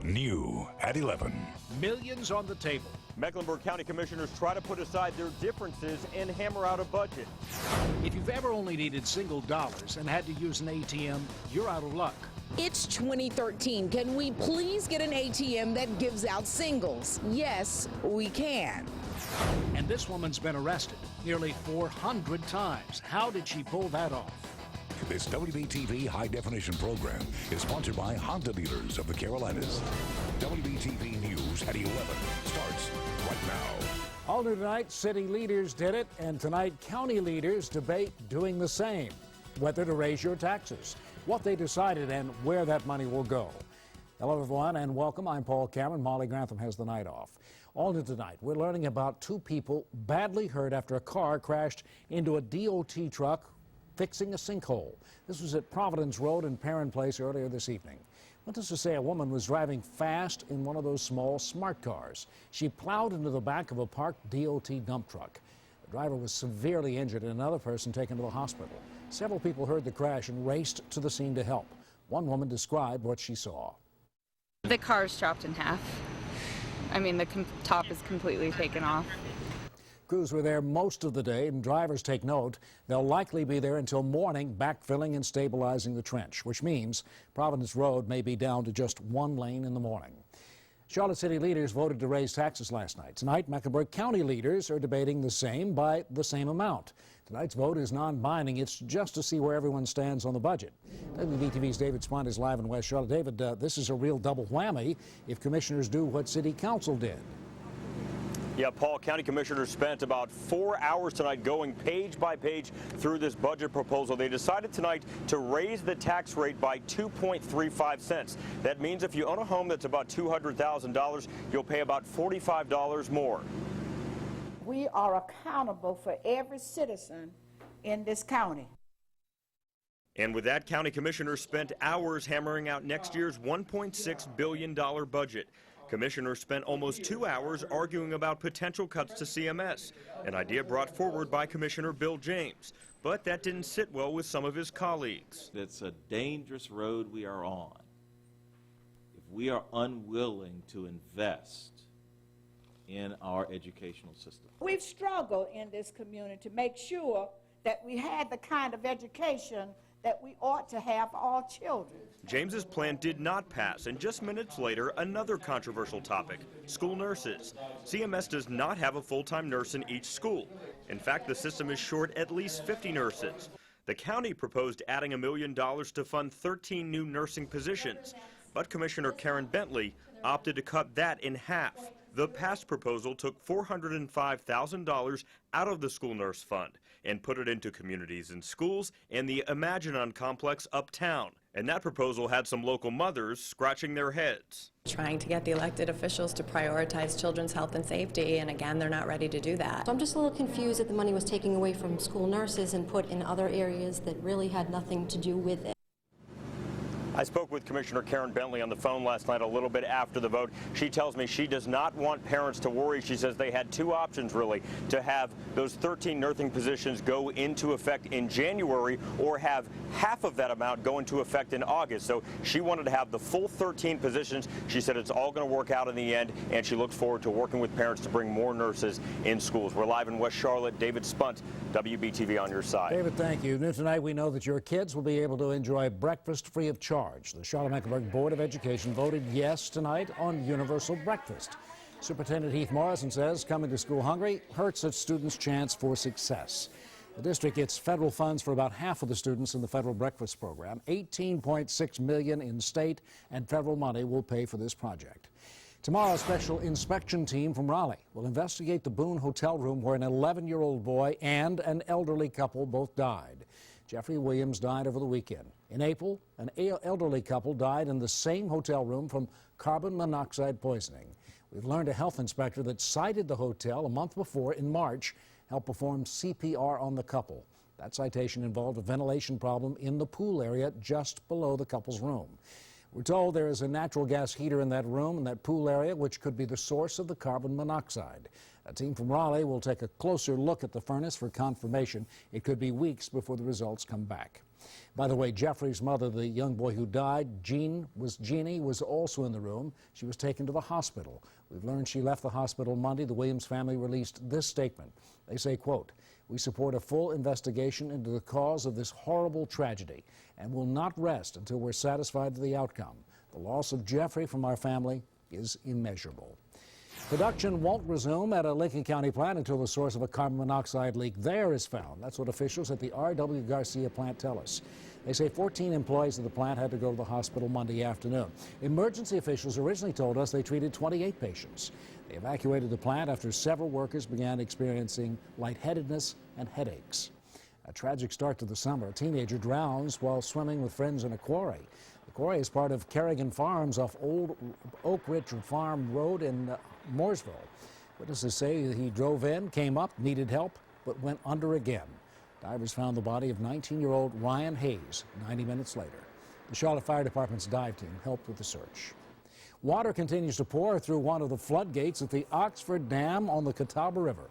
New at 11. Millions on the table. Mecklenburg County Commissioners try to put aside their differences and hammer out a budget. If you've ever only needed single dollars and had to use an ATM, you're out of luck. It's 2013. Can we please get an ATM that gives out singles? Yes, we can. And this woman's been arrested nearly 400 times. How did she pull that off? This WBTV high-definition program is sponsored by Honda Dealers of the Carolinas. WBTV News at 11 starts right now. All new tonight, city leaders did it, and tonight county leaders debate doing the same. Whether to raise your taxes, what they decided, and where that money will go. Hello, everyone, and welcome. I'm Paul Cameron. Molly Grantham has the night off. All new tonight, we're learning about two people badly hurt after a car crashed into a DOT truck fixing a sinkhole. This was at Providence Road and Perrin Place earlier this evening. Witnesses to say a woman was driving fast in one of those small smart cars. She plowed into the back of a parked DOT dump truck. The driver was severely injured and another person taken to the hospital. Several people heard the crash and raced to the scene to help. One woman described what she saw. The car is chopped in half. I mean, the top is completely taken off. Crews were there most of the day, and drivers take note. They'll likely be there until morning, backfilling and stabilizing the trench, which means Providence Road may be down to just one lane in the morning. Charlotte City leaders voted to raise taxes last night. Tonight, Mecklenburg County leaders are debating the same by the same amount. Tonight's vote is non-binding. It's just to see where everyone stands on the budget. WBTV's David Spont is live in West Charlotte. David, this is a real double whammy if commissioners do what City Council did. Yeah, Paul, County Commissioners spent about 4 hours tonight going page by page through this budget proposal. They decided tonight to raise the tax rate by 2.35 cents. That means if you own a home that's about $200,000, you'll pay about $45 more. We are accountable for every citizen in this county. And with that, County Commissioners spent hours hammering out next year's $1.6 billion budget. Commissioners spent almost 2 hours arguing about potential cuts to CMS, an idea brought forward by Commissioner Bill James. But that didn't sit well with some of his colleagues. It's a dangerous road we are on if we are unwilling to invest in our educational system. We've struggled in this community to make sure that we had the kind of education that we ought to have for all children. James's plan did not pass, and just minutes later, another controversial topic, school nurses. CMS does not have a full-time nurse in each school. In fact, the system is short at least 50 nurses. The county proposed adding $1 million to fund 13 new nursing positions, but Commissioner Karen Bentley opted to cut that in half. The past proposal took $405,000 out of the school nurse fund and put it into communities and schools and the Imaginon complex uptown. And that proposal had some local mothers scratching their heads. Trying to get the elected officials to prioritize children's health and safety, and again, they're not ready to do that. So I'm just a little confused that the money was taken away from school nurses and put in other areas that really had nothing to do with it. I spoke with Commissioner Karen Bentley on the phone last night a little bit after the vote. She tells me she does not want parents to worry. She says they had two options, really, to have those 13 nursing positions go into effect in January or have half of that amount go into effect in August. So she wanted to have the full 13 positions. She said it's all going to work out in the end, and she looks forward to working with parents to bring more nurses in schools. We're live in West Charlotte. David Spont, WBTV on your side. David, thank you. New tonight, we know that your kids will be able to enjoy breakfast free of charge. The Charlotte-Mecklenburg Board of Education voted yes tonight on universal breakfast. Superintendent Heath Morrison says coming to school hungry hurts a student's chance for success. The district gets federal funds for about half of the students in the federal breakfast program. $18.6 million in state and federal money will pay for this project. Tomorrow, a special inspection team from Raleigh will investigate the Boone Hotel room where an 11-year-old boy and an elderly couple both died. Jeffrey Williams died over the weekend. In April, an elderly couple died in the same hotel room from carbon monoxide poisoning. We've learned a health inspector that cited the hotel a month before, in March, helped perform CPR on the couple. That citation involved a ventilation problem in the pool area just below the couple's room. We're told there is a natural gas heater in that room and that pool area, which could be the source of the carbon monoxide. A team from Raleigh will take a closer look at the furnace for confirmation. It could be weeks before the results come back. By the way, Jeffrey's mother, the young boy who died, Jeannie, was also in the room. She was taken to the hospital. We've learned she left the hospital Monday. The Williams family released this statement. They say, quote, "We support a full investigation into the cause of this horrible tragedy and will not rest until we're satisfied with the outcome. The loss of Jeffrey from our family is immeasurable." Production won't resume at a Lincoln County plant until the source of a carbon monoxide leak there is found. That's what officials at the R.W. Garcia plant tell us. They say 14 employees of the plant had to go to the hospital Monday afternoon. Emergency officials originally told us they treated 28 patients. They evacuated the plant after several workers began experiencing lightheadedness and headaches. A tragic start to the summer. A teenager drowns while swimming with friends in a quarry. The quarry is part of Kerrigan Farms off Old Oak Ridge Farm Road in Mooresville. Witnesses say he drove in, came up, needed help, but went under again. Divers found the body of 19-year-old Ryan Hayes 90 minutes later. The Charlotte Fire Department's dive team helped with the search. Water continues to pour through one of the floodgates at the Oxford Dam on the Catawba River.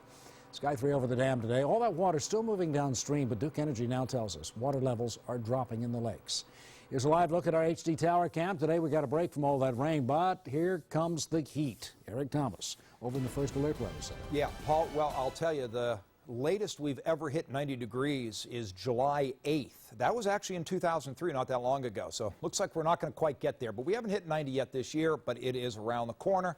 Sky 3 over the dam today. All that water still moving downstream, but Duke Energy now tells us water levels are dropping in the lakes. Here's a live look at our HD Tower Cam. Today we got a break from all that rain, but here comes the heat. Eric Thomas over in the First Alert Weather Center. Yeah, Paul, well, I'll tell you, the latest we've ever hit 90 degrees is July 8th. That was actually in 2003, not that long ago. So looks like we're not going to quite get there, but we haven't hit 90 yet this year, but it is around the corner.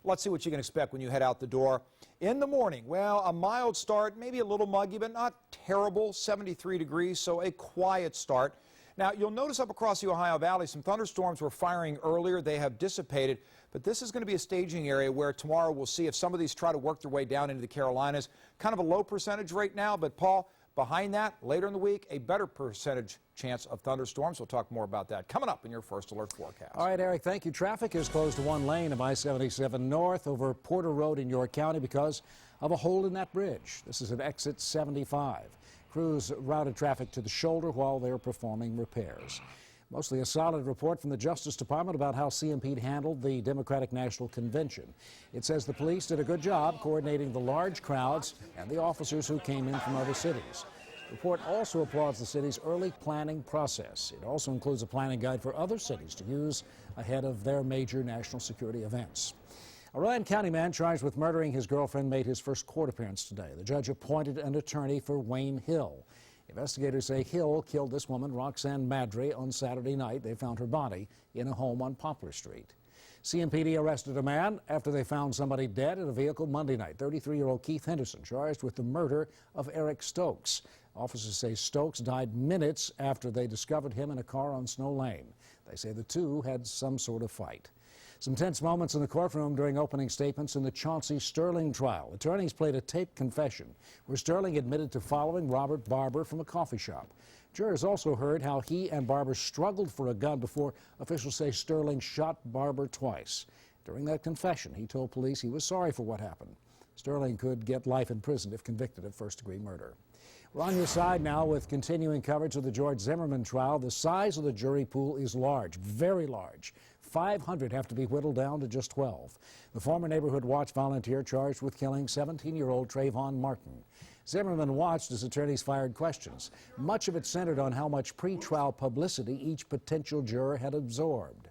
Let's see what you can expect when you head out the door. In the morning, well, a mild start, maybe a little muggy, but not terrible, 73 degrees, so a quiet start. Now, you'll notice up across the Ohio Valley, some thunderstorms were firing earlier. They have dissipated, but this is going to be a staging area where tomorrow we'll see if some of these try to work their way down into the Carolinas. Kind of a low percentage right now, but Paul, behind that, later in the week, a better percentage chance of thunderstorms. We'll talk more about that coming up in your First Alert forecast. All right, Eric, thank you. Traffic is closed to one lane of I-77 north over Porter Road in York County because of a hole in that bridge. This is at exit 75. Crews routed traffic to the shoulder while they're performing repairs. Mostly a solid report from the Justice Department about how CMP handled the Democratic National Convention. It says the police did a good job coordinating the large crowds and the officers who came in from other cities. The report also applauds the city's early planning process. It also includes a planning guide for other cities to use ahead of their major national security events. A Ryan County man charged with murdering his girlfriend made his first court appearance today. The judge appointed an attorney for Wayne Hill. Investigators say Hill killed this woman, Roxanne Madry, on Saturday night. They found her body in a home on Poplar Street. CMPD arrested a man after they found somebody dead in a vehicle Monday night. 33-year-old Keith Henderson charged with the murder of Eric Stokes. Officers say Stokes died minutes after they discovered him in a car on Snow Lane. They say the two had some sort of fight. Some tense moments in the courtroom during opening statements in the Chauncey Sterling trial. Attorneys played a taped confession where Sterling admitted to following Robert Barber from a coffee shop. Jurors also heard how he and Barber struggled for a gun before officials say Sterling shot Barber twice. During that confession, he told police he was sorry for what happened. Sterling could get life in prison if convicted of first-degree murder. We're on your side now with continuing coverage of the George Zimmerman trial. The size of the jury pool is large, very large. 500 have to be whittled down to just 12. The former Neighborhood Watch volunteer charged with killing 17-year-old Trayvon Martin. Zimmerman watched as attorneys fired questions. Much of it centered on how much pretrial publicity each potential juror had absorbed.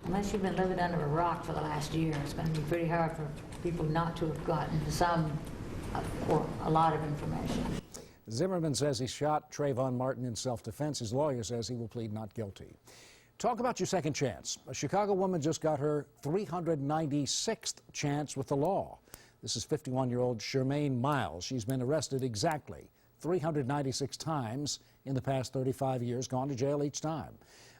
Unless you've been living under a rock for the last year, it's going to be pretty hard for people not to have gotten some or a lot of information. Zimmerman says he shot Trayvon Martin in self-defense. His lawyer says he will plead not guilty. Talk about your second chance. A Chicago woman just got her 396th chance with the law. This is 51-year-old Charmaine Miles. She's been arrested exactly 396 times in the past 35 years, gone to jail each time.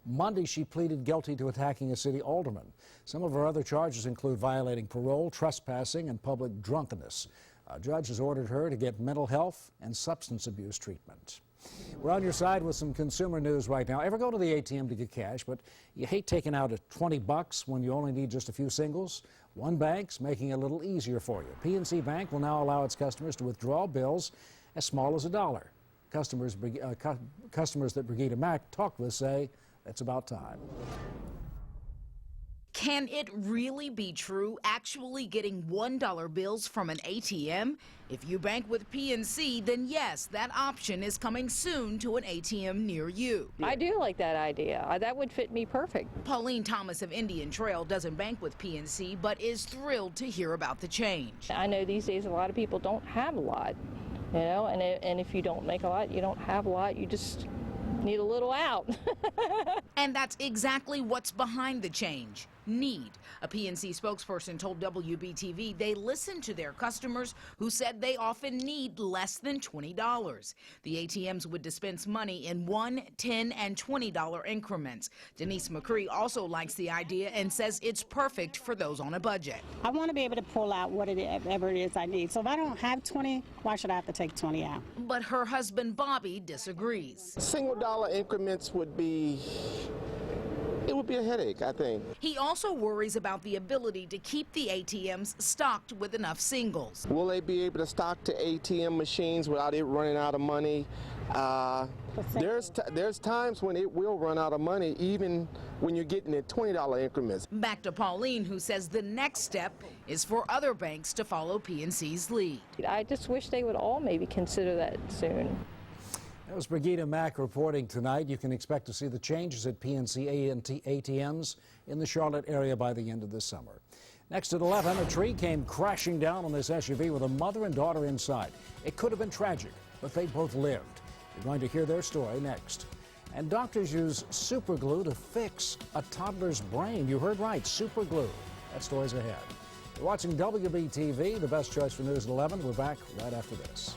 Monday, she pleaded guilty to attacking a city alderman. Some of her other charges include violating parole, trespassing, and public drunkenness. A judge has ordered her to get mental health and substance abuse treatment. We're on your side with some consumer news right now. Ever go to the ATM to get cash, but you hate taking out $20 when you only need just a few singles? One bank's making it a little easier for you. PNC Bank will now allow its customers to withdraw bills as small as $1. Customers that Brigida Mack talked with say it's about time. Can it really be true actually getting $1 bills from an ATM? If you bank with PNC, then yes, that option is coming soon to an ATM near you. I do like that idea. That would fit me perfect. Pauline Thomas of Indian Trail doesn't bank with PNC, but is thrilled to hear about the change. I know these days a lot of people don't have a lot, you know, and if you don't make a lot, you don't have a lot, you just need a little out. And that's exactly what's behind the change. Need. A PNC spokesperson told WBTV they listen to their customers who said they often need less than $20. The ATMs would dispense money in $1, $10, and $20 increments. Denise McCree also likes the idea and says it's perfect for those on a budget. I want to be able to pull out whatever it is I need. So if I don't have 20, why should I have to take 20 out? But her husband Bobby disagrees. Single dollar increments would be a headache, I think. He also worries about the ability to keep the ATMs stocked with enough singles. Will they be able to stock to ATM machines without it running out of money? There's times when it will run out of money, even when you're getting it $20 increments. Back to Pauline, who says the next step is for other banks to follow PNC's lead. I just wish they would all maybe consider that soon. That was Brigida Mack reporting tonight. You can expect to see the changes at PNC ATMs in the Charlotte area by the end of this summer. Next at 11, a tree came crashing down on this SUV with a mother and daughter inside. It could have been tragic, but they both lived. You're going to hear their story next. And doctors use super glue to fix a toddler's brain. You heard right, super glue. That story's ahead. You're watching WBTV, the best choice for News at 11. We're back right after this.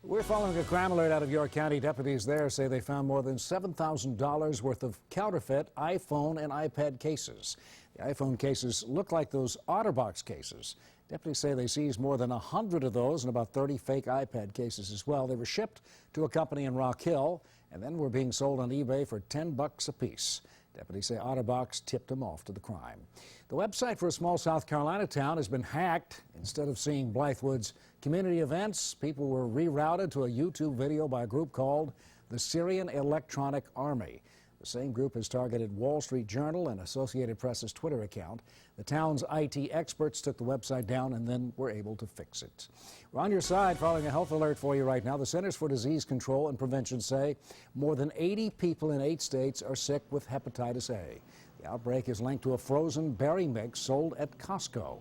We're following a crime alert out of York County. Deputies there say they found more than $7,000 worth of counterfeit iPhone and iPad cases. The iPhone cases look like those OtterBox cases. Deputies say they seized more than 100 of those and about 30 fake iPad cases as well. They were shipped to a company in Rock Hill and then were being sold on eBay for $10 apiece. Deputies say OtterBox tipped them off to the crime. The website for a small South Carolina town has been hacked. Instead of seeing Blythewood's community events, people were rerouted to a YouTube video by a group called the Syrian Electronic Army. The same group has targeted Wall Street Journal and Associated Press's Twitter account. The town's IT experts took the website down and then were able to fix it. We're on your side following a health alert for you right now. The Centers for Disease Control and Prevention say more than 80 people in 8 states are sick with hepatitis A. The outbreak is linked to a frozen berry mix sold at Costco.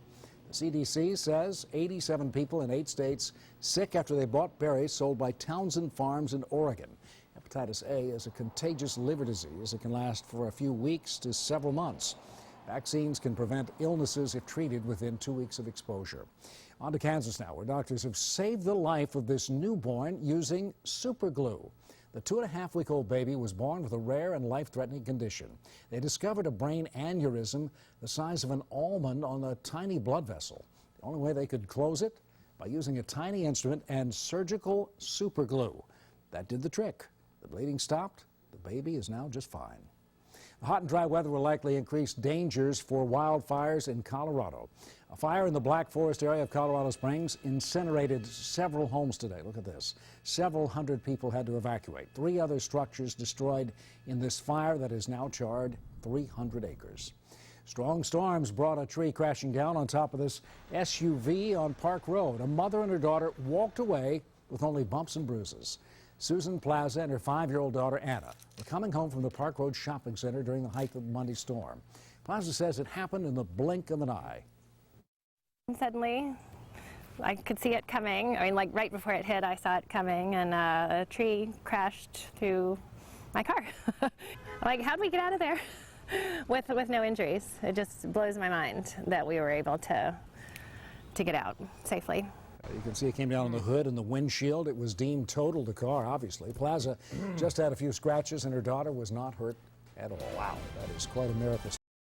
The CDC says 87 people in 8 states sick after they bought berries sold by Townsend Farms in Oregon. Hepatitis A is a contagious liver disease. It can last for a few weeks to several months. Vaccines can prevent illnesses if treated within 2 weeks of exposure. On to Kansas now, where doctors have saved the life of this newborn using super glue. The 2.5-week-old baby was born with a rare and life-threatening condition. They discovered a brain aneurysm the size of an almond on a tiny blood vessel. The only way they could close it? By using a tiny instrument and surgical super glue. That did the trick. The bleeding stopped. The baby is now just fine. The hot and dry weather will likely increase dangers for wildfires in Colorado. A fire in the Black Forest area of Colorado Springs incinerated several homes today. Look at this. Several hundred people had to evacuate. 3 other structures destroyed in this fire that has now charred 300 acres. Strong storms brought a tree crashing down on top of this SUV on Park Road. A mother and her daughter walked away with only bumps and bruises. Susan Plaza and her 5-year-old daughter Anna were coming home from the Park Road Shopping Center during the height of the Monday storm. Plaza says it happened in the blink of an eye. Suddenly, I could see it coming. I mean, like right before it hit, I saw it coming, and a tree crashed through my car. Like, how'd we get out of there with no injuries? It just blows my mind that we were able to get out safely. You can see it came down on the hood and the windshield. It was deemed total, the car, obviously. Plaza just had a few scratches, and her daughter was not hurt at all. Wow, that is quite a miracle.